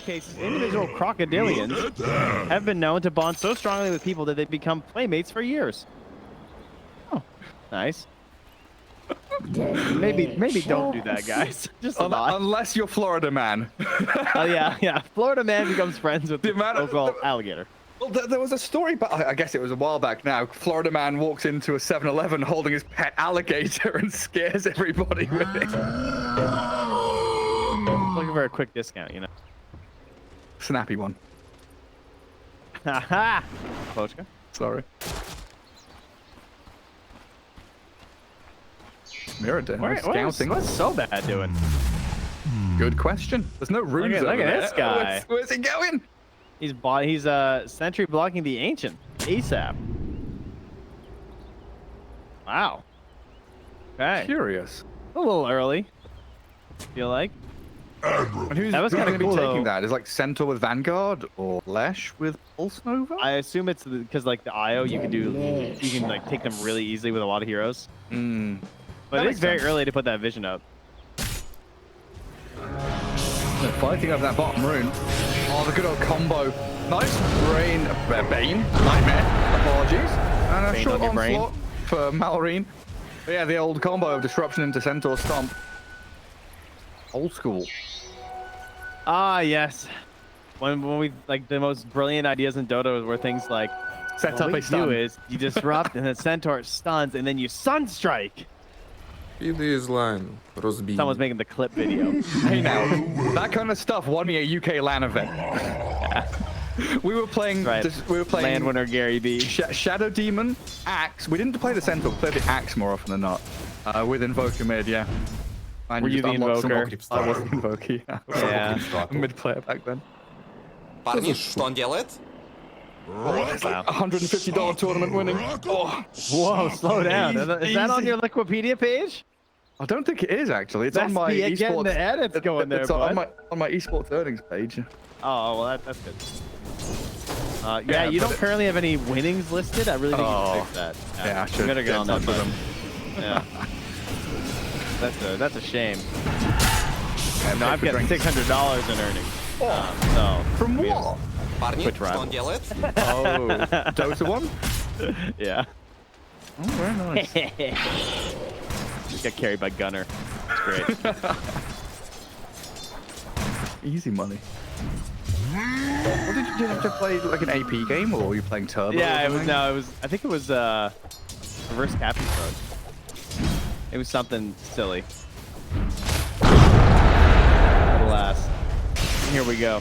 cases, individual crocodilians have been known to bond so strongly with people that they become playmates for years. Oh, nice. Maybe don't do that, guys. Just unless you're Florida man. Oh yeah. Florida man becomes friends with the local alligator. Well, there was a story, but I guess it was a while back now. Florida man walks into a 7-Eleven holding his pet alligator and scares everybody with it. Looking for a quick discount, you know. Snappy one. Haha. Pochka. Sorry. Mirrodin. What's so bad doing? Good question. There's no runes. Look at this guy. Where's he going? He's sentry blocking the ancient ASAP. Wow. Okay. Curious. A little early. Feel like. And who's That was going to kinda be cool, taking though. that? Is like Centaur with Vanguard or Lesh with Pulse Nova? I assume it's because like the IO you can like take them really easily with a lot of heroes. But it is very early to put that vision up. They're fighting over that bottom rune. Oh, the good old combo. Nice Bane. Nightmare. Apologies. And a Bane short on your brain. onslaught for Malorine. But yeah, the old combo of Disruption into Centaur Stomp. Old school. Ah, yes. When we like the most brilliant ideas in Dota were things like Set up a what stun. you do is you disrupt and then Centaur stuns and then you sunstrike. Is line. Someone's making the clip video. Hey now, that kind of stuff won me a UK LAN event. We were playing. Right. We were playing. Land winner Gary B. Shadow Demon, Axe. We didn't play the Centaur. We played the Axe more often than not. With Invoker mid, yeah. And Were you the Invoker? I was the Invoker, yeah. Yeah. Mid player back then. Парни, что он делает? Oh, it's like $150 tournament winning. Oh. Whoa, slow down. Is that on your Wikipedia page? I don't think it is actually. It's That's on my the getting esports. the edits going there, It's on my esports earnings page. Oh, well, that's good. Yeah, you don't currently have any winnings listed. I really think you should fix that. Yeah, I should better get get on that in touch button. with Yeah. That's a shame. Yeah, No, I've got $600 in earnings. So From what? Парни, Twitch что rival. он делает? Oh, Dota 1? yeah. Oh, very nice. Just got carried by Gunner. It's great. Easy money. What did you have to play, like an AP game, or were you playing Turbo? Yeah, or it was. something? No, it was. I think it was reverse capture mode. It was something silly. Alas. Here we go.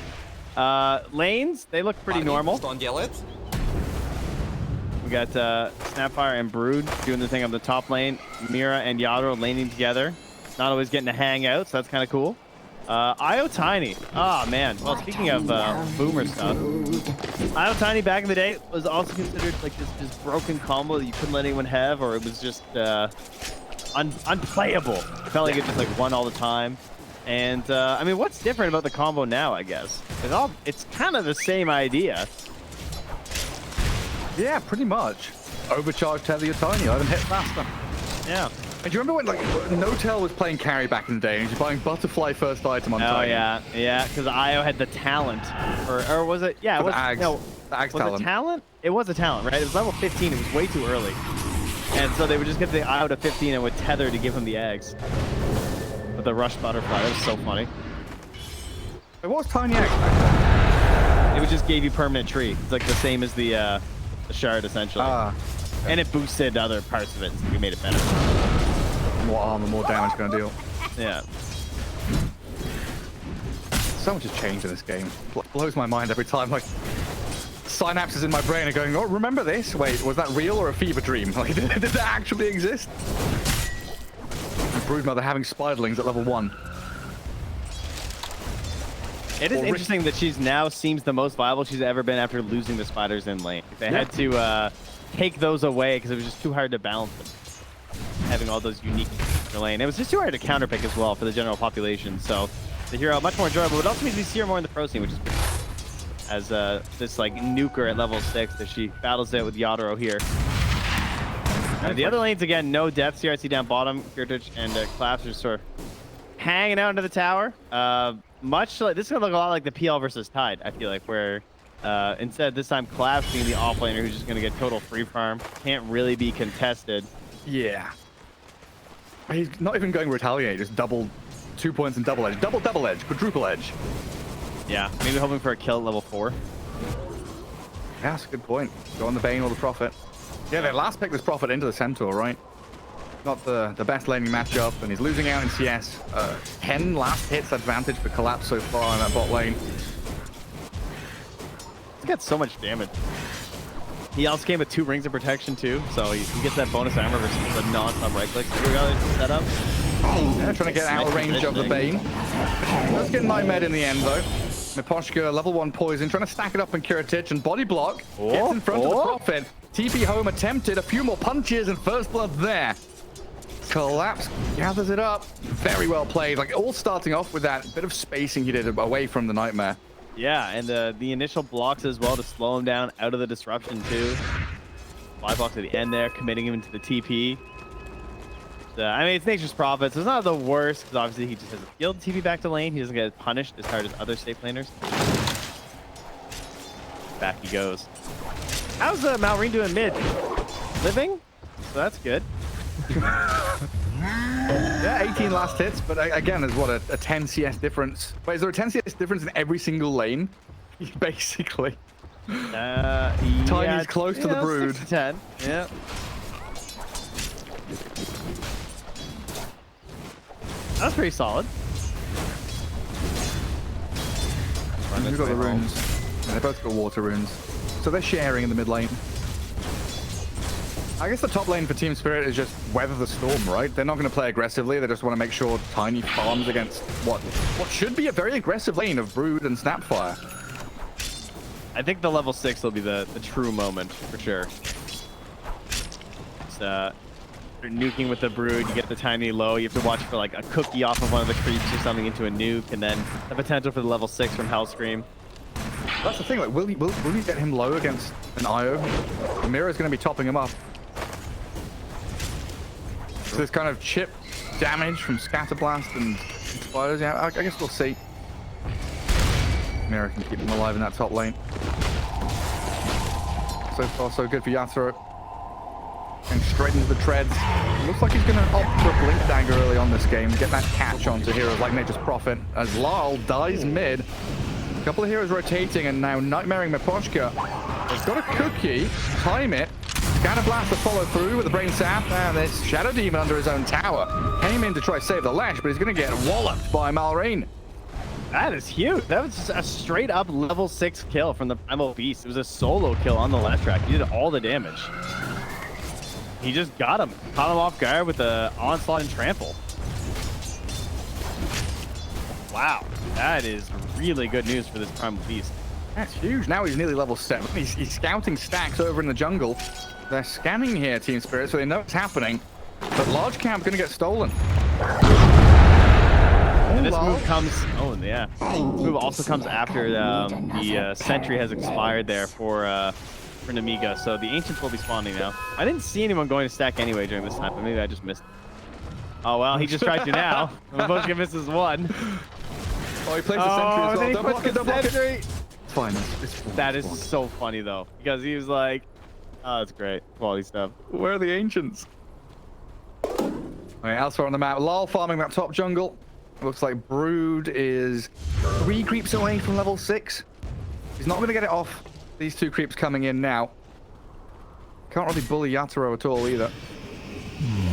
Lanes, they look pretty Парни, normal. что он делает? We got Snapfire and Brood doing the thing on the top lane. Mira and Yadro laning together. Not always getting to hang out, so that's kind of cool. IO Tiny. Oh, man. Well, speaking of boomer stuff, IO Tiny back in the day was also considered like this broken combo that you couldn't let anyone have, or it was just unplayable. It felt like it just like won all the time. And I mean, what's different about the combo now, I guess? It's kind of the same idea. Yeah, pretty much. Overcharged Tether your Tiny, let him hit faster. Yeah. And do you remember when like Notel was playing carry back in the day and he's buying Butterfly first item on Tiny? Oh yeah, because IO had the talent, or was it? Yeah, it For was. the Ags. No, The Ags was talent. it talent? It was a talent, right? It was level 15. It was way too early, and so they would just get the IO to 15 and would tether to give him the eggs with the rush butterfly. That was so funny. It was Tiny X back then. It would just gave you permanent tree. It's like the same as the shard essentially, and it boosted other parts of it. So we made it better. More armor, more damage gonna deal. Yeah. So much has changed in this game. Blows my mind every time. Like, synapses in my brain are going, oh, remember this? Wait, was that real or a fever dream? Like, did that actually exist? And Broodmother having spiderlings at level 1. It is interesting that she's now seems the most viable she's ever been after losing the spiders in lane. They had to take those away because it was just too hard to balance them. Having all those unique in the lane. It was just too hard to counterpick as well for the general population. So the hero much more enjoyable, but it also means we see her more in the pro scene, which is pretty cool. As this like nuker at level 6 as she battles it with Yadro here. The other lanes again, no death. CRC down bottom. Kirtich and Claps are sort of hanging out into the tower. much like this is gonna look a lot like the PL versus Tide. I feel like where instead this time Collapse being the offlaner who's just gonna get total free farm, can't really be contested. Yeah. He's not even going retaliate, just double 2 points and double edge, double edge, quadruple edge. Yeah, maybe hoping for a kill at level 4. Yeah, that's a good point. Go on the Bane or the Prophet. Yeah, they last picked this Prophet into the Centaur, right? Not the best laning matchup, and he's losing out in CS. 10 last hits advantage for Collapse so far in that bot lane. He's got so much damage. He also came with 2 rings of protection too, so he gets that bonus armor versus the non-stop right click setup. Yeah, trying to get out of range of the Bane. Let's get Nightmare in the end though. Miposhka, level 1 poison, trying to stack it up in Kiritich and body block. Gets in front of the Prophet. TP home attempted, a few more punches and first blood there. Collapse gathers it up. Very well played. Like all starting off with that bit of spacing he did away from the Nightmare. Yeah, and the initial blocks as well to slow him down out of the disruption too. 5 blocks at the end there, committing him to the TP. I mean, it's Nature's Prophet, so it's not the worst, because obviously he just has a field TP back to lane. He doesn't get punished as hard as other safe laners. Back he goes. How's Malrine doing mid? Living? So that's good. Yeah, 18 last hits, but again, there's what, a 10 CS difference. Wait, is there a 10 CS difference in every single lane? Basically. Tiny's close to the Brood. 6 to 10. Yeah. That's pretty solid. Who's got the runes? Yeah, they both got water runes. So they're sharing in the mid lane. I guess the top lane for Team Spirit is just weather the storm, right? They're not going to play aggressively. They just want to make sure Tiny farms against what should be a very aggressive lane of Brood and Snapfire. I think the level 6 will be the true moment for sure. It's, you're nuking with the Brood, you get the Tiny low, you have to watch for like a cookie off of one of the creeps or something into a nuke, and then the potential for the level 6 from Hellscream. That's the thing, like, will he get him low against an IO? Mira's going to be topping him up. So this kind of chip damage from Scatterblast and Spiders, yeah, I guess we'll see. Mira can keep him alive in that top lane. So far, so good for Yathrop. And straight into the treads. Looks like he's going to opt for a Blink Dagger early on this game. Get that catch onto heroes like Nature's Prophet. As Lal dies mid. A couple of heroes rotating and now Nightmaring Miposhka. He's got a cookie. Time it. Scatterblast to follow through with the Brain Sap. And this Shadow Demon under his own tower. Came in to try to save the Lash, but he's going to get walloped by Malrine. That is huge. That was just a straight up level 6 kill from the Primal Beast. It was a solo kill on the left track. He did all the damage. He just got him. Caught him off guard with the onslaught and trample. Wow. That is really good news for this Primal Beast. That's huge. Now he's nearly level 7. He's scouting stacks over in the jungle. They're scanning here, Team Spirit, so they know it's happening. But large camp's going to get stolen. And this move comes... Oh, yeah. This move also comes after the sentry has expired there for Nemiga, so the Ancients will be spawning now. I didn't see anyone going to stack anyway during this time, but maybe I just missed it. Oh, well, he just tried to now. Miposhka misses one. Oh, he plays the sentry as well. Don't block it, don't block it. It's fine. It's fine. That is so funny, though, because he was like, oh, that's great. Quality stuff. Where are the Ancients? All right, elsewhere on the map, Lal farming that top jungle. Looks like Brood is 3 creeps away from level 6. He's not going to get it off. These 2 creeps coming in now. Can't really bully Yatoro at all either.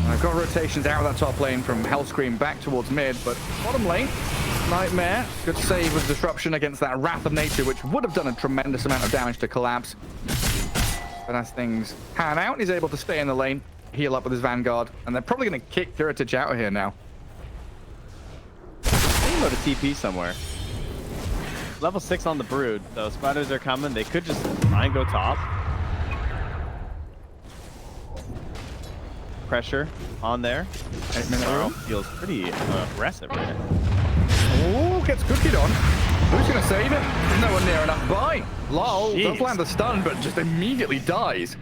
I've got rotations out of that top lane from Hellscream back towards mid, but bottom lane, Nightmare. Good save with Disruption against that Wrath of Nature, which would have done a tremendous amount of damage to Collapse. But as things pan out, he's able to stay in the lane, heal up with his Vanguard, and they're probably going to kick Kiritich out of here now. They go to TP somewhere. Level 6 on the Brood, so spiders are coming. They could just try and go top. Pressure on there. 8-minute room. Feels pretty aggressive right now. Oh, gets cookied on. Who's going to save it? There's no one near enough by. Lol does land the stun, but just immediately dies.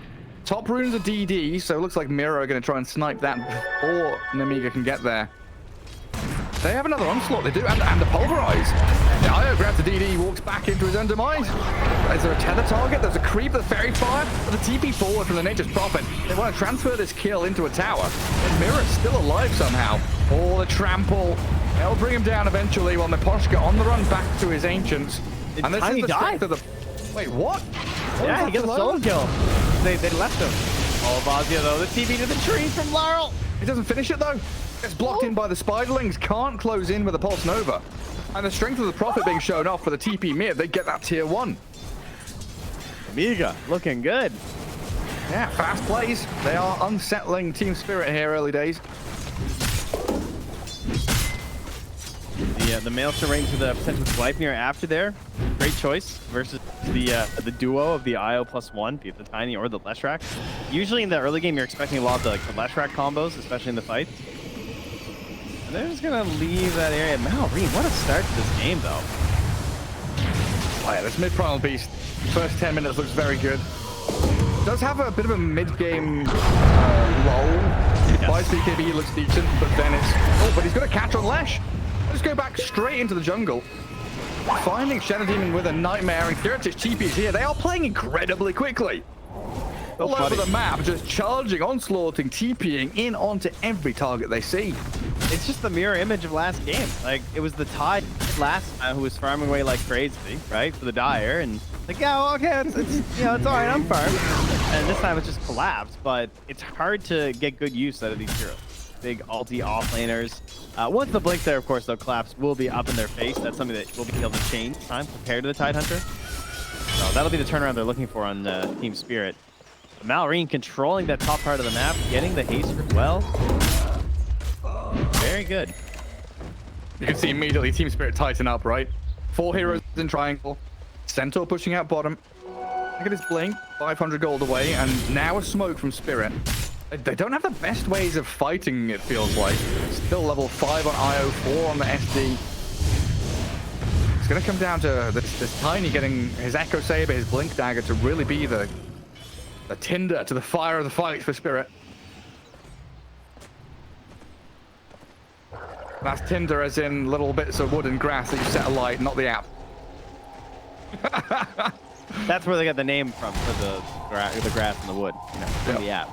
Top runes are DD, so it looks like Mira are going to try and snipe that before Nemiga can get there. They have another onslaught, they do, and the pulverize. The IO grabs the DD, walks back into his own demise. Is there a tether target? There's a creep, the fairy fire, but the TP forward from the Nature's Prophet. They want to transfer this kill into a tower. And Mirror's still alive somehow. Oh, the trample. They'll bring him down eventually while Miposhka on the run back to his ancients. And this is the strength of the... Wait, what? Yeah, he gets a solo kill. They left him. Oh, Vazia though, the TP to the tree from Laurel. He doesn't finish it though. Gets blocked in by the Spiderlings, can't close in with a Pulse Nova. And the strength of the Prophet being shown off for the TP mid, they get that tier 1. Nemiga looking good. Yeah, fast plays. They are unsettling team spirit here early days. The Maelstrom right into the potential Gleipnir after there. Great choice versus the duo of the IO +1, be it the Tiny or the Leshrac. Usually in the early game, you're expecting a lot of the Leshrac combos, especially in the fight. And they're just gonna leave that area. Malrine, what a start to this game, though. Oh yeah, this mid-primal beast, first 10 minutes looks very good. Does have a bit of a mid-game lull. By BKB, he looks decent, but then it's... Oh, but he's got a catch on Lesh. Let's go back straight into the jungle. Finding Shadow Demon with a Nightmare, and Kiritich TP is here. They are playing incredibly quickly. All over the map, just charging, onslaughting, TPing in onto every target they see. It's just the mirror image of last game. Like, it was the Tide last time who was farming away like crazy, right? For the Dire, and like, yeah, well, okay, it's you know, it's all right, I'm farmed. And this time it's just collapsed, but it's hard to get good use out of these heroes. Big ulti offlaners. Once the blink there, of course, though, collapse will be up in their face. That's something that will be able to change time compared to the Tidehunter. So that'll be the turnaround they're looking for on Team Spirit. Malrine controlling that top part of the map, getting the haste as well. Very good. You can see immediately Team Spirit tighten up, right? 4 heroes in triangle. Centaur pushing out bottom. Look at his blink, 500 gold away, and now a smoke from Spirit. They don't have the best ways of fighting, it feels like. Still level 5 on IO, 4 on the SD. It's going to come down to this Tiny getting his Echo Saber, his Blink Dagger to really be the tinder to the fire of the fight for Spirit. That's tinder as in little bits of wood and grass that you set alight, not the app. That's where they got the name from, for the grass and the wood, you know, from the app.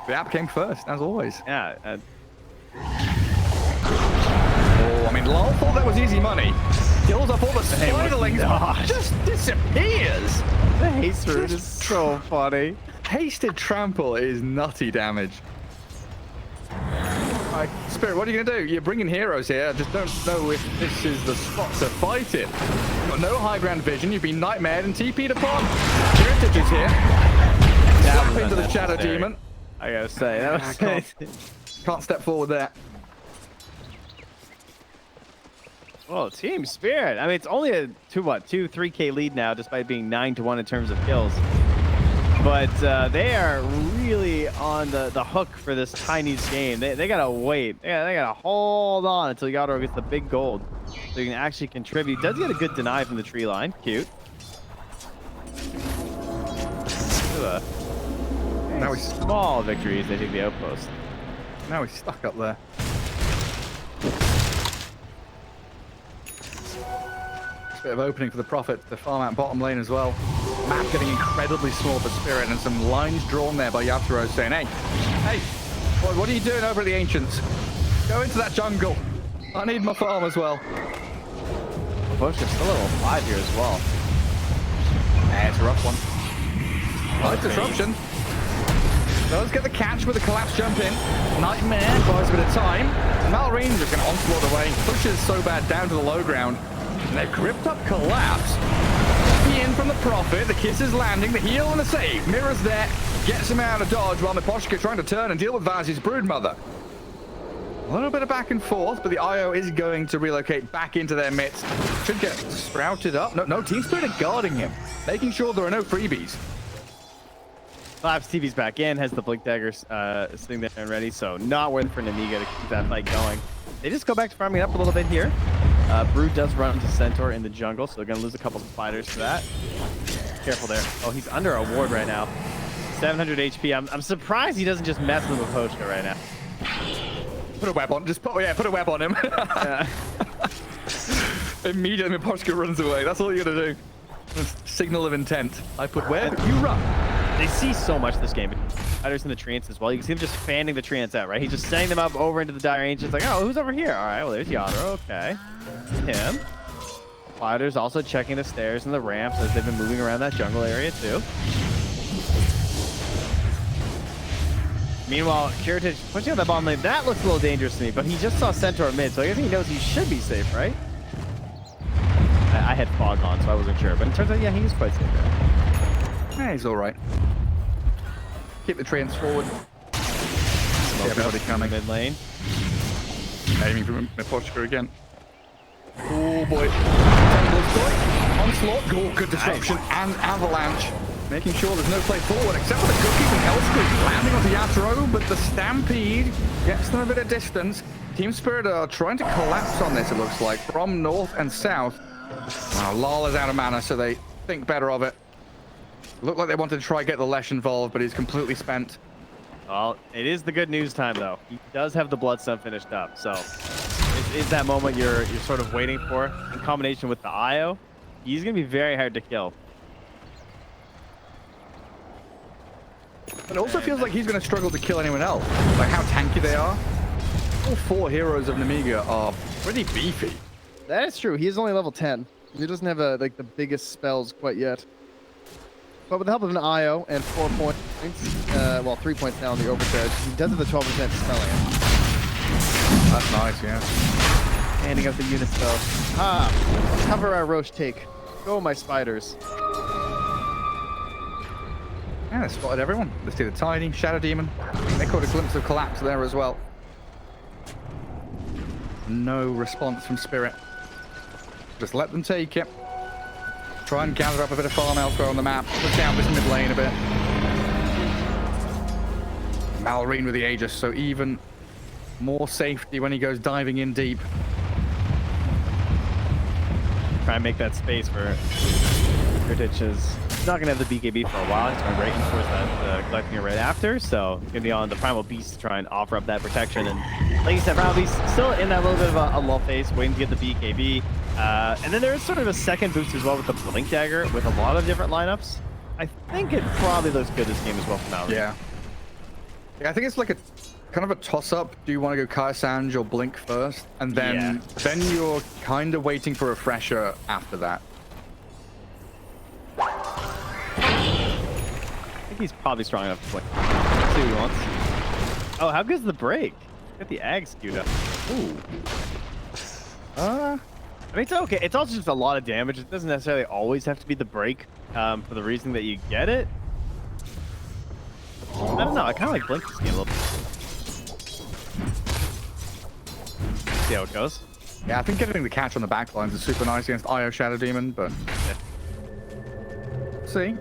The app came first, as always. Yeah. Oh, I mean, Lol thought that was easy money. Kills up all the Spiderlings, just disappears. The haste root is so funny. Hasted Trample is nutty damage. Alright, Spirit, what are you going to do? You're bringing heroes here. I just don't know if this is the spot to fight it. You've got no high ground vision. You've been nightmared and TP'd upon. Kiritich is here. Slap into the Shadow Demon. I gotta say, that was can't step forward there. Well, Team Spirit. I mean, it's only a 3K lead now, despite being 9-1 in terms of kills. But they are really on the hook for this Chinese game. They gotta wait. They gotta hold on until Yadro gets the big gold, so you can actually contribute. Does get a good deny from the tree line. Cute. Now he's small victories. They take the outpost. Now he's stuck up there. Bit of opening for the Prophet to farm out bottom lane as well. Map getting incredibly small for Spirit, and some lines drawn there by Yatoro saying, hey, what are you doing over at the Ancients? Go into that jungle. I need my farm as well. Bush is still level 5 here as well. It's a rough one. Nice disruption. Does get the catch with the collapse jump in. Nightmare buys a bit of time. Malrine just going to onslaught away. Pushes so bad down to the low ground. And they've gripped up collapse. The in from the Prophet. The kiss is landing. The heal and the save. Mirror's there. Gets him out of dodge while Miposhka trying to turn and deal with Vazi's Broodmother. A little bit of back and forth, but the IO is going to relocate back into their midst. Should get sprouted up. No, Team Spirit are guarding him, making sure there are no freebies. Collapse TV's back in, has the Blink Daggers sitting there and ready, so not worth for Nemiga to keep that fight going. They just go back to farming up a little bit here. Brood does run into Centaur in the jungle, so they're going to lose a couple of fighters to that. Careful there. Oh, he's under a ward right now. 700 HP. I'm surprised he doesn't just mess with Miposhka right now. Put a web on. Just put a web on him. Immediately, Miposhka runs away. That's all you gotta do. Signal of intent. I put web. You run. They see so much this game. Fighters in the treants as well. You can see him just fanning the treants out, right? He's just setting them up over into the dire range. It's like, oh, who's over here? All right, well, there's Yadro. Okay. Him. Fighters also checking the stairs and the ramps as they've been moving around that jungle area too. Meanwhile, Kiritich pushing on the bottom lane. That looks a little dangerous to me, but he just saw Centaur mid, so I guess he knows he should be safe, right? I had fog on, so I wasn't sure, but it turns out, yeah, he is quite safe there. Yeah, he's all right. Keep the trains forward. See everybody coming. Mid lane. Aiming for Miposhka again. Oh boy. Onslaught. Oh, good disruption and avalanche. Making sure there's no play forward except for the cookies and Hellscream landing onto Yatoro, but the Stampede gets them a bit of distance. Team Spirit are trying to collapse on this, it looks like, from north and south. Wow, Lala's out of mana, so they think better of it. Looked like they wanted to try and get the Lesh involved, but he's completely spent. Well, it is the good news time, though. He does have the Bloodstone finished up, so is that moment you're sort of waiting for in combination with the IO. He's going to be very hard to kill. But it also feels like he's going to struggle to kill anyone else. Like how tanky they are. All 4 heroes of Nemiga are pretty beefy. That is true. He is only level 10. He doesn't have like the biggest spells quite yet. But with the help of an IO and 4 points, well, 3 points now on the overcharge, he does have the 12% spelling. That's nice, yeah. Handing out the unit spell. Cover our Roche take. Go, my spiders. Yeah, they spotted everyone. Let's see the Tiny, Shadow Demon. They caught a glimpse of collapse there as well. No response from Spirit. Just let them take it. Try and gather up a bit of farm elsewhere on the map. Push out this mid lane a bit. Malrine with the Aegis, so even more safety when he goes diving in deep. Try and make that space for Kiritich is not going to have the BKB for a while. He's going right towards that, collecting it right after. So he's going to be on the Primal Beast to try and offer up that protection. And like you said, Primal Beast still in that little bit of a lull phase, waiting to get the BKB. And then there is sort of a second boost as well with the Blink Dagger with a lot of different lineups. I think it probably looks good this game as well from now. Yeah. Yeah, I think it's like a kind of a toss-up. Do you want to go Kaisange or Blink first? And then you're kind of waiting for a refresher after that. I think he's probably strong enough to play. Let's see what he wants. Oh, how good's the break? Get the Ag skewed up. Ooh. I mean, it's okay. It's also just a lot of damage. It doesn't necessarily always have to be the break for the reason that you get it. I don't know. I kind of like Blink this game a little bit. See how it goes. Yeah, I think getting the catch on the back lines is super nice against IO Shadow Demon, but... See?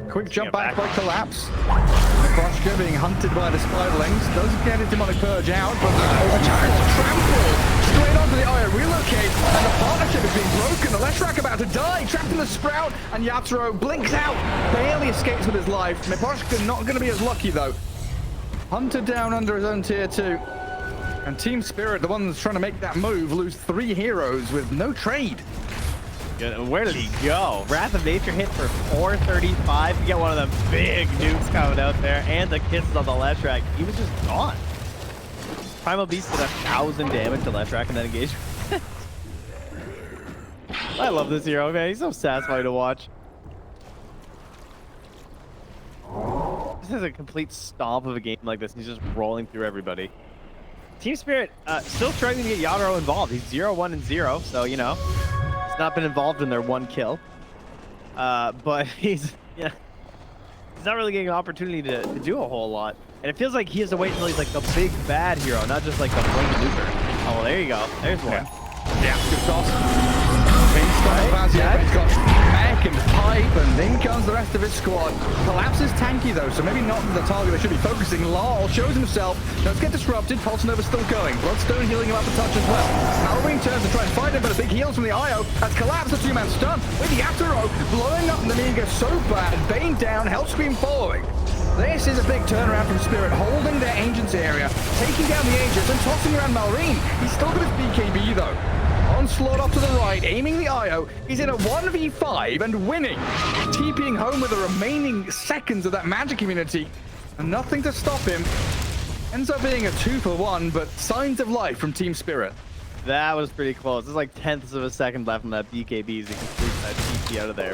Quick jump back by Collapse. Miposhka being hunted by the Spiderlings. Does get his Demonic Purge out, but trample straight onto the IO relocate, and the partnership is being broken. The Leshrac about to die, trapped in the Sprout, and Yatoro blinks out, barely escapes with his life. Miposhka not going to be as lucky though. Hunted down under his own tier 2. And Team Spirit, the ones trying to make that move, lose 3 heroes with no trade. Good. Where did he go? Wrath of Nature hit for 435 to get one of them big nukes coming out there, and the kisses on the Leshrac. He was just gone. Primal Beast did 1,000 damage to Leshrac in that engagement. I love this hero, man. He's so satisfying to watch. This is a complete stomp of a game like this. He's just rolling through everybody. Team Spirit still struggling to get Yadoro involved. He's 0-1 and 0, so you know he's not been involved in their 1 kill. But he's not really getting an opportunity to do a whole lot. And it feels like he has to wait until he's like the big bad hero, not just like the blink nuker. Oh, well, there you go. There's one. Yeah, good toss. He's got Mech and Pipe, and in comes the rest of his squad. Collapse is tanky though, so maybe not the target they should be focusing. Lal shows himself. Does get disrupted. Pulse Nova's still going. Bloodstone healing him up a touch as well. Malrine turns to try and fight him, but a big heals from the IO has collapsed a 2-man stun with the Yatoro blowing up Nemiga so bad. Bane down, Hellscream following. This is a big turnaround from Spirit, holding their Ancients area, taking down the Ancients and tossing around Malrine. He's still got his BKB though. Onslaught off to the right, aiming the IO. He's in a 1v5 and winning. TPing home with the remaining seconds of that magic immunity. And nothing to stop him. Ends up being a 2-for-1, but signs of life from Team Spirit. That was pretty close. There's like tenths of a second left on that BKB as he completes that TP out of there.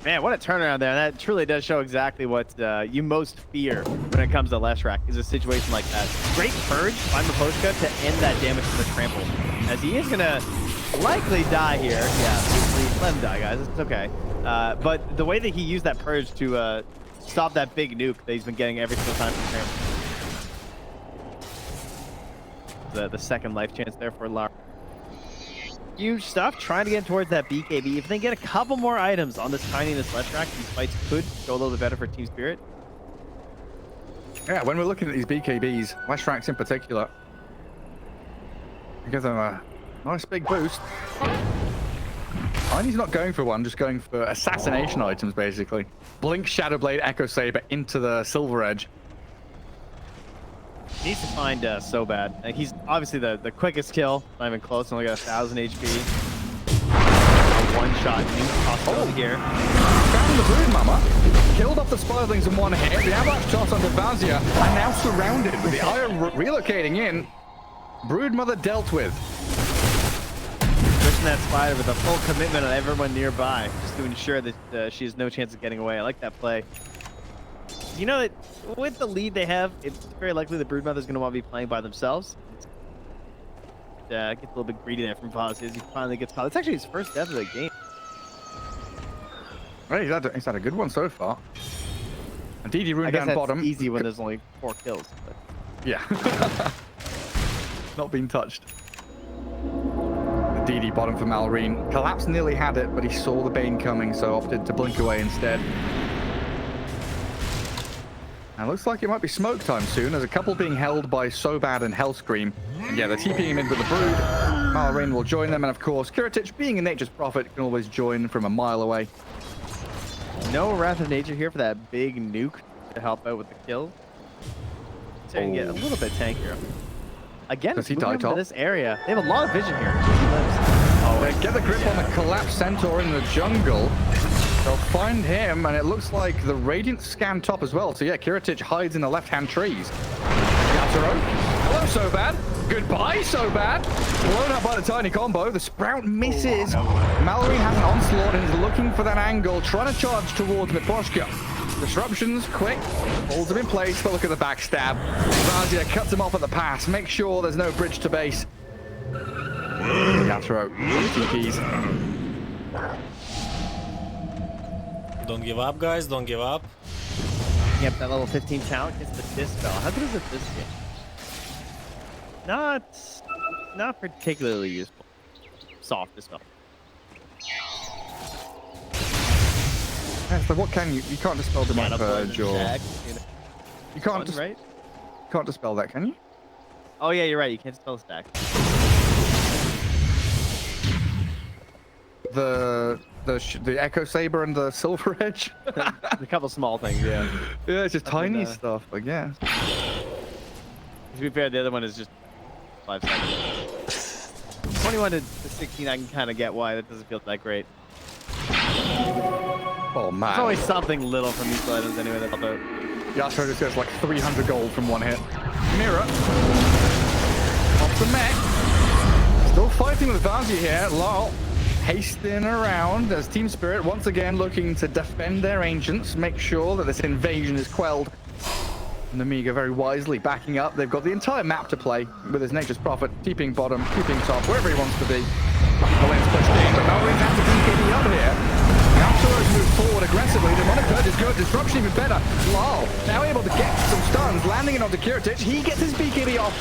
Man, what a turnaround there. That truly does show exactly what you most fear when it comes to Leshrac, is a situation like that. Great purge by Miposhka to end that damage to the trample, as he is going to likely die here. Yeah, let him die, guys. It's okay. But the way that he used that purge to stop that big nuke that he's been getting every single time from trample. The second life chance there for Lar. Huge stuff, trying to get towards that BKB. If they get a couple more items on this Tinyness Leshrac, these fights could go a little bit better for Team Spirit. Yeah, when we're looking at these BKBs, Leshracs in particular, give them a nice big boost. Tiny's not going for one, just going for assassination items, basically. Blink, Shadowblade, Echo Saber into the Silver Edge. Needs to find so bad. He's obviously the quickest kill, not even close, only got 1,000 HP. One-shot nuke possibility here. Found the Brood Mama, killed off the Spiderlings in one hit. The Avalanche toss onto Vazia, and now surrounded with the Ire relocating in. Brood Mother dealt with. Pushing that spider with a full commitment on everyone nearby, just to ensure that she has no chance of getting away. I like that play. You know that with the lead they have, it's very likely the Broodmother is going to want to be playing by themselves. Gets a little bit greedy there from Vaz as he finally gets caught. It's actually his first death of the game. Right, he's had a good one so far. And DD rune I guess down that's bottom. easy when there's only 4 kills. But. Yeah. Not being touched. The DD bottom for Malrine. Collapse nearly had it, but he saw the Bane coming, so opted to blink away instead. And looks like it might be smoke time soon. There's a couple being held by Sobad and Hellscream. And yeah, they're TPing him in with the Brood. Malrine will join them, and of course, Kiritich, being a Nature's Prophet, can always join from a mile away. No Wrath of Nature here for that big nuke to help out with the kill. So you can get a little bit tankier. Again, does he moving die into top? this area. They have a lot of vision here. Oh, they get the grip on the collapsed Centaur in the jungle. They'll find him, and it looks like the Radiant scan top as well. So yeah, Kiritich hides in the left-hand trees. Yatoro. Hello, Sobad. Goodbye, Sobad. Blown up by the tiny combo. The Sprout misses. Mallory has an onslaught and is looking for that angle, trying to charge towards Miposhka. Disruptions, quick. Holds him in place, but look at the backstab. Vazia cuts him off at the pass. Make sure there's no bridge to base. Yatoro, TPs. Don't give up, guys. Don't give up. Yep, that level 15 talent gets the Dispel. How good is it this game? Not particularly useful. Soft Dispel. Yeah, so what can you? You can't dispel Demonic Purge or... You can't, right? Can't dispel that, can you? Oh yeah, you're right. You can't dispel the stack. The Echo Saber and the Silver Edge. A couple small things, yeah. Yeah, it's just Nothing, tiny stuff, I guess. To be fair, the other one is just 5 seconds. 21 to 16, I can kind of get why that doesn't feel that great. Oh man. There's always something little from these items anyway that help out. Yatoro just gets like 300 gold from one hit. Mirror. Off the mech. Still fighting with Vazia here. Lol. Hasting around as Team Spirit once again looking to defend their Ancients, make sure that this invasion is quelled. Nemiga very wisely backing up. They've got the entire map to play with his Nature's Prophet, keeping bottom, keeping top, wherever he wants to be. The lane's pushed in, but Malrine has to keep up here. Yatoro's moved forward aggressively. Demonic Purge is good. Disruption even better. Lol, now able to get some stuns, landing it onto Kiritich. He gets his BKB off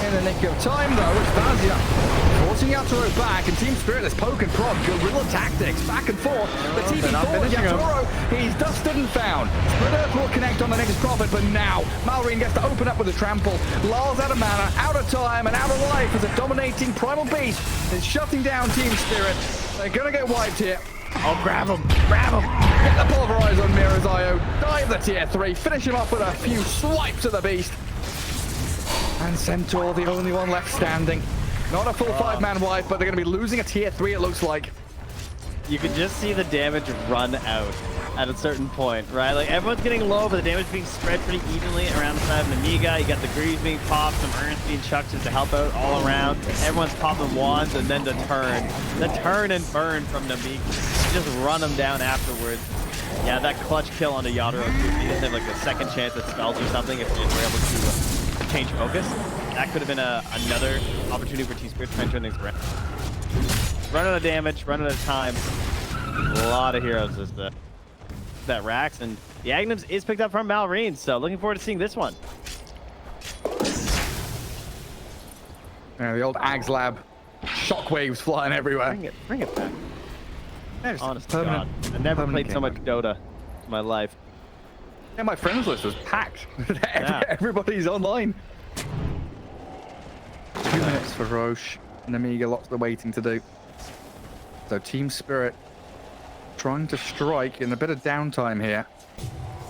in the nick of time, though. It's Vazia forcing Yatoro back, and Team Spirit is poke and prod. Guerrilla tactics, back and forth. The TP forward, Yatoro, he's dusted and found. Split Earth will connect on the Nature's Prophet, but now Malrine gets to open up with a trample. Lol's out of mana, out of time, and out of life as a dominating Primal Beast is shutting down Team Spirit. They're gonna get wiped here. Oh, grab him! Grab him! Get the pulverize on Mira's IO. Dive the tier 3. Finish him off with a few swipes of the beast. And Centaur, the only one left standing. Not a full 5-man wipe, but they're going to be losing a tier 3, it looks like. You can just see the damage run out at a certain point, right? Like, everyone's getting low, but the damage being spread pretty evenly around the side of Nemiga. You got the greaves being popped, some urns being chucked just to help out all around. Everyone's popping wands, and then the turn and burn from Nemiga. Just run them down afterwards. Yeah, that clutch kill onto Yadro, he doesn't have like a second chance at spells or something if we're able to change focus. That could have been another opportunity for T-Spirit to try and turn things around. Run out of damage, run out of time. A lot of heroes is that Rax, and the Aghanim's is picked up from Malrine, so looking forward to seeing this one. Yeah, the old Ags lab. Shockwaves flying everywhere. Bring it back. There's Honest to God, I never played so much Dota in my life. Yeah, my friends list was packed. Yeah. Everybody's online. 2 minutes for Roche. Nemiga, lots of the waiting to do. So Team Spirit trying to strike in a bit of downtime here.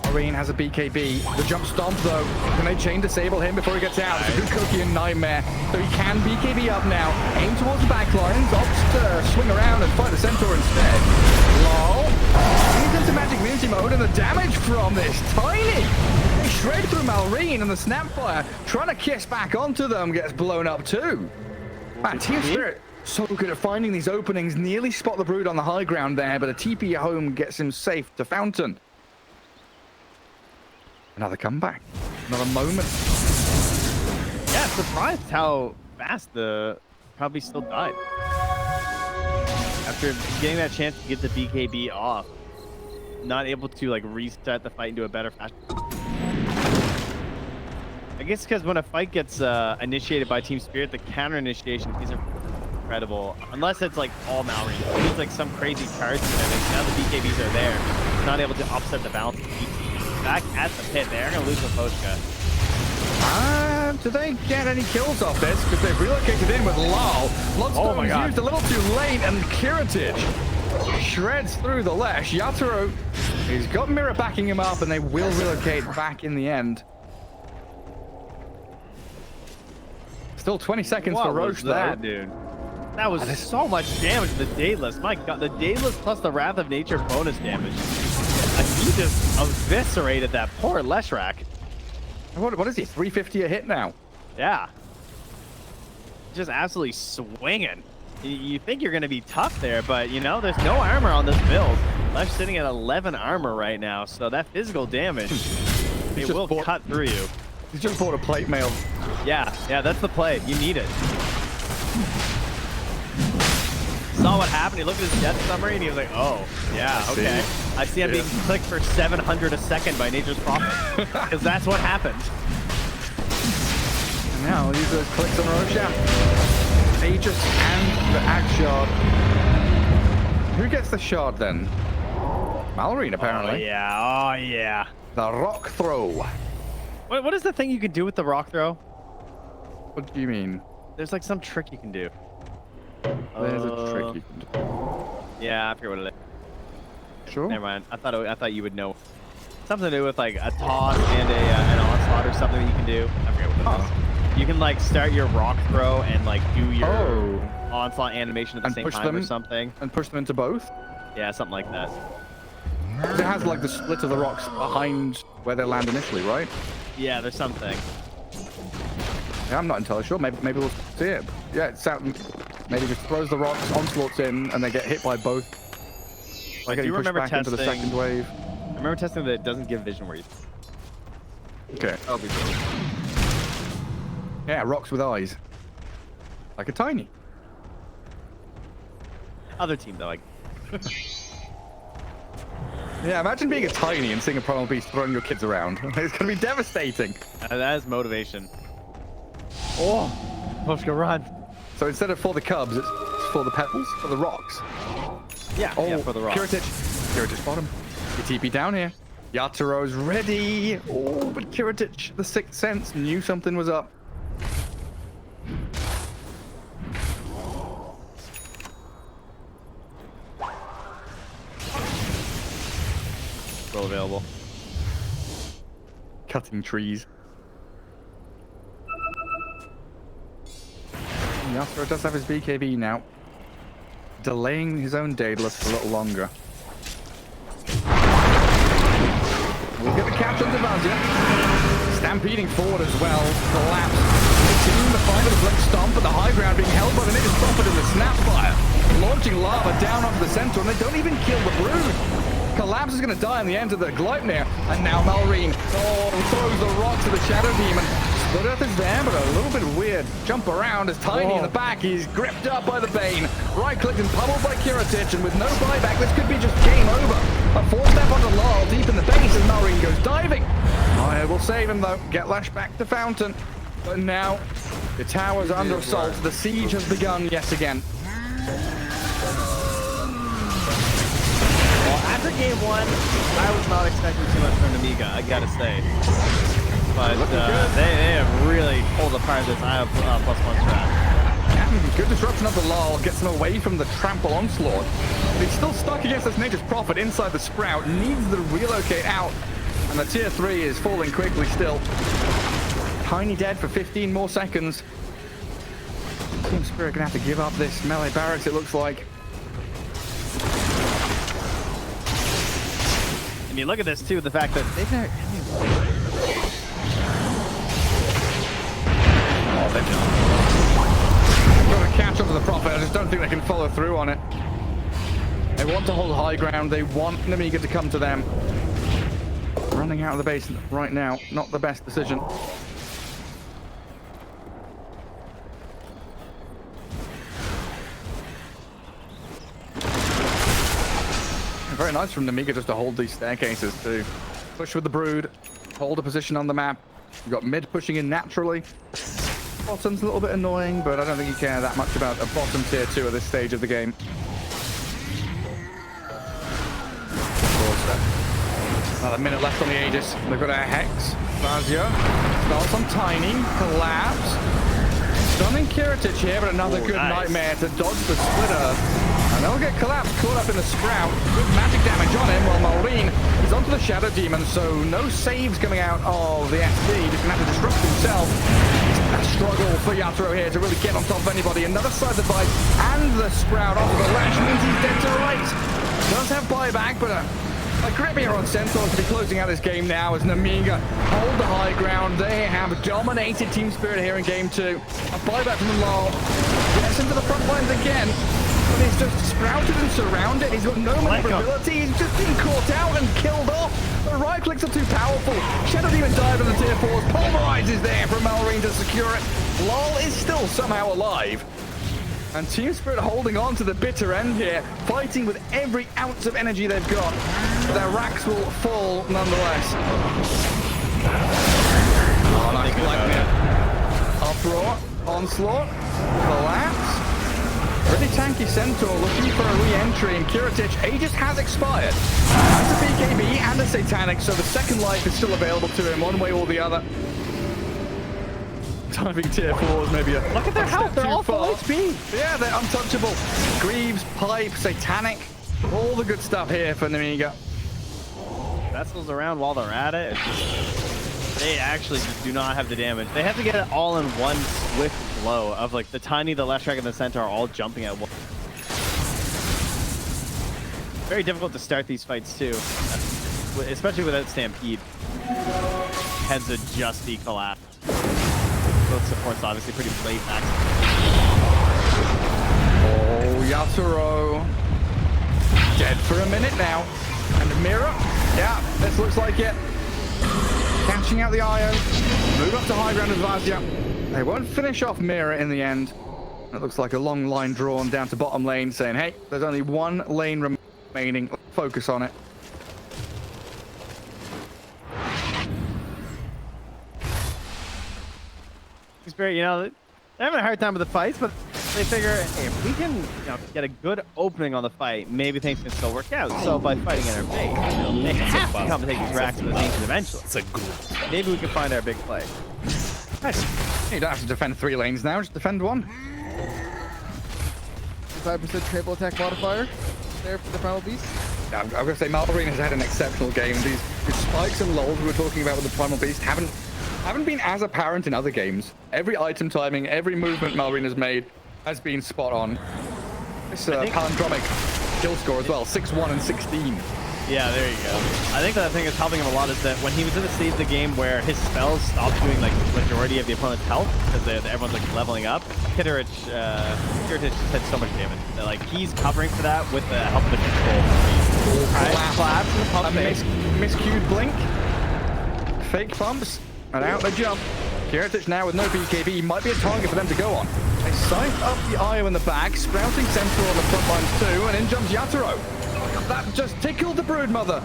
Marine has a BKB. The jump stomp though. Can they chain disable him before he gets out? It's a good cookie and nightmare. So he can BKB up now. Aim towards the back lines. Opts to swing around and fight the Centaur instead. Lol. He's into Magic Immunity mode, and the damage from this tiny. They shred through Malrine, and the Snapfire trying to kiss back onto them gets blown up too. Man, Team Spirit so good at finding these openings. Nearly spot the Brood on the high ground there, but a TP home gets him safe to Fountain. Another comeback. Another moment. Yeah, surprised how fast the probably still died. After getting that chance to get the BKB off, not able to like reset the fight into a better fashion. I guess because when a fight gets initiated by Team Spirit, the counter initiation isn't incredible. Unless it's like all Malrine. It's like some crazy cards and everything. Now the BKBs are there. It's not able to upset the balance of the BKB. Back at the pit, they're going to lose the Poshka. Do they get any kills off this? Because they've relocated in with Lal. Bloodstone's used a little too late, and Kiritich shreds through the Lesh. Yatoro, he's got Mira backing him up, and they will relocate back in the end. Still 20 seconds for Roche, though. Dude? That was so much damage to the Daedalus. My God, the Daedalus plus the Wrath of Nature bonus damage. He just eviscerated that poor Leshrac. What is he, 350 a hit now? Yeah. Just absolutely swinging. You think you're going to be tough there, but, you know, there's no armor on this build. Lesh sitting at 11 armor right now, so that physical damage, it will cut through you. He's just bought a plate mail. Yeah, that's the play. You need it. Saw what happened. He looked at his death summary and he was like, oh, yeah, okay. I see him being clicked for 700 a second by Nature's Prophet. Because that's what happened. And now use those clicks on Roshan. Aegis and the Axe Shard. Who gets the shard then? Malrine, apparently. Oh, yeah. The rock throw. What is the thing you can do with the rock throw? What do you mean? There's like some trick you can do. There's a trick you can do. Yeah, I forget what it is. Sure. Never mind. I thought you would know. Something to do with like a toss and an onslaught or something that you can do. I forget what it is. You can like start your rock throw and like do your onslaught animation at the same time or something. And push them into both? Yeah, something like that. It has like the split of the rocks behind where they land initially, right? Yeah, there's something. Yeah, I'm not entirely sure. Maybe we'll see it. Yeah, it's out. Maybe just throws the rocks, onslaughts in, and they get hit by both. I do remember testing into the second wave. I remember testing that it doesn't give vision where you. Okay. That'll be cool. Yeah, rocks with eyes. Like a tiny. Other team though, like. Yeah, imagine being a tiny and seeing a primal beast throwing your kids around. It's gonna be devastating. That is motivation. Oh, Poshka, run. So instead of for the cubs, it's for the pebbles, for the rocks. Yeah, for the rocks. Kiritich bottom. You TP down here. Yatoro's ready. Oh, but Kiritich, the Sixth Sense, knew something was up. available. Cutting trees. Yasuo does have his BKB now. Delaying his own Daedalus a little longer. We'll get the catch on Devazia. Stampeding forward as well. Collapse. Continuing the fight with a Blink Stomp, but the high ground being held by the Ninja's Prophet in the Snapfire. Launching lava down onto the center, and they don't even kill the Brood. Collapse is going to die in the end of the Gleipnir. And now Malrine throws the rock to the Shadow Demon. Split Earth is there, but a little bit weird. Jump around as Tiny in the back. He's gripped up by the Bane. Right-clicked and pummeled by Kiritich, and with no buyback, this could be just game over. A 4-step onto Lol deep in the base as Malrine goes diving. I will save him, though. Get lashed back to Fountain. But now, the tower's under assault. The siege has begun yet again. Well, after game one, I was not expecting too much from Nemiga, I gotta say. But they have really pulled apart this IO +1 strat. Good disruption of the Lol, gets him away from the trample onslaught. But he's still stuck against this Nature's Prophet inside the Sprout, needs to relocate out. And the tier 3 is falling quickly still. Tiny dead for 15 more seconds. Team Spirit gonna have to give up this melee barracks, it looks like. I mean, look at this too, the fact that they've never... Oh, they've done. Got to catch up to the Prophet, I just don't think they can follow through on it. They want to hold high ground, they want Nemiga to come to them. Running out of the base right now, not the best decision. Very nice from Nemiga just to hold these staircases too. Push with the Brood, hold a position on the map. You've got mid pushing in naturally. Bottom's a little bit annoying, but I don't think you care that much about a bottom tier 2 at this stage of the game. Another minute left on the Aegis. They've got a Hex. Vazia starts on Tiny. Collapse. Stunning Kiritich here, but another good nightmare to dodge the Splitter. And they'll get Collapse caught up in the Sprout. Good magic damage on him, while Malrine is onto the Shadow Demon, so no saves coming out of the SD. Just gonna have to disrupt himself. A struggle for Yasuo here to really get on top of anybody. Another side device and the Sprout onto the Lash means he's dead to rights. Does have buyback, but a grip here on Centaurs to be closing out this game now as Nemiga hold the high ground. They have dominated Team Spirit here in game 2. A buyback from the Lol. Gets into the front lines again. But he's just sprouted and surrounded. He's got no maneuverability. He's just being caught out and killed off. The right clicks are too powerful. Shadow Demon dive in the tier 4s. Pulverizes there from Malrine to secure it. Lol is still somehow alive. And Team Spirit holding on to the bitter end here, fighting with every ounce of energy they've got. But their racks will fall nonetheless. Oh, nice Gleipnir. Uproar, onslaught, collapse. Pretty tanky Centaur looking for a re-entry, and Kiritich, Aegis has expired. That's a BKB and a Satanic, so the second life is still available to him one way or the other. Diving tier 4s, maybe a look at their health, they're all full HP. Yeah, they're untouchable. Greaves, Pipe, Satanic, all the good stuff here for Nemiga. Vessels around while they're at it. They actually just do not have the damage. They have to get it all in one swift blow of like the Tiny, the Left Track, and the Centaur are all jumping at once. Very difficult to start these fights too, especially without Stampede. Heads would just be collapsed. Both supports obviously pretty late back. Oh, Yasuo. Dead for a minute now. And Mira. Yeah, this looks like it. Catching out the IO. Move up to high ground with Vazia. They won't finish off Mira in the end. It looks like a long line drawn down to bottom lane saying, hey, there's only one lane remaining. Focus on it. Spirit, you know, they're having a hard time with the fights, but they figure, hey, if we can, get a good opening on the fight, maybe things can still work out. So by fighting in our base, they have to come and take these racks with the Ancient eventually. It's a group. Maybe we can find our big play. Nice. You don't have to defend 3 lanes now, just defend 1. 5% table attack modifier there for the final beast. I'm going to say Malrine has had an exceptional game. These spikes and lulls we were talking about with the Primal Beast haven't been as apparent in other games. Every item timing, every movement Malrine has made has been spot on. This palindromic kill score as well, 6-1 and 16. Yeah, there you go. I think the thing that's helping him a lot is that when he was in the stage of the game where his spells stopped doing like the majority of the opponent's health because everyone's like leveling up, Kittredge just had so much damage. Like he's covering for that with the help of the control. Collapse and the pump fake. Miscued blink, fake bumps, and out they jump. Kittredge now with no BKB might be a target for them to go on. They scythe up the IO in the back, sprouting Centaur on the front lines too, and in jumps Yatoro. That just tickled the Broodmother.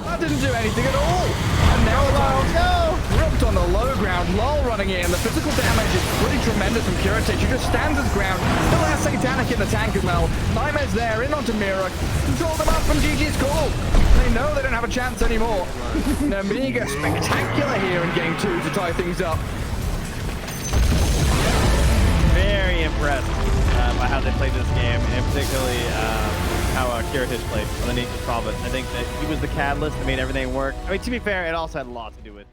That didn't do anything at all. And now ripped on the low ground. Lol running in. The physical damage is pretty tremendous from Kittredge, who just stands his ground. Still has Satanic in the tank as well. Nightmare's there, in onto Mira. Control them up, and GG's call. They know they don't have a chance anymore. Nemiga spectacular here in game 2 to tie things up. Very impressed by how they played this game, and particularly how Kittredge played underneath the province. I think that he was the catalyst that made everything work. I mean, to be fair, it also had a lot to do with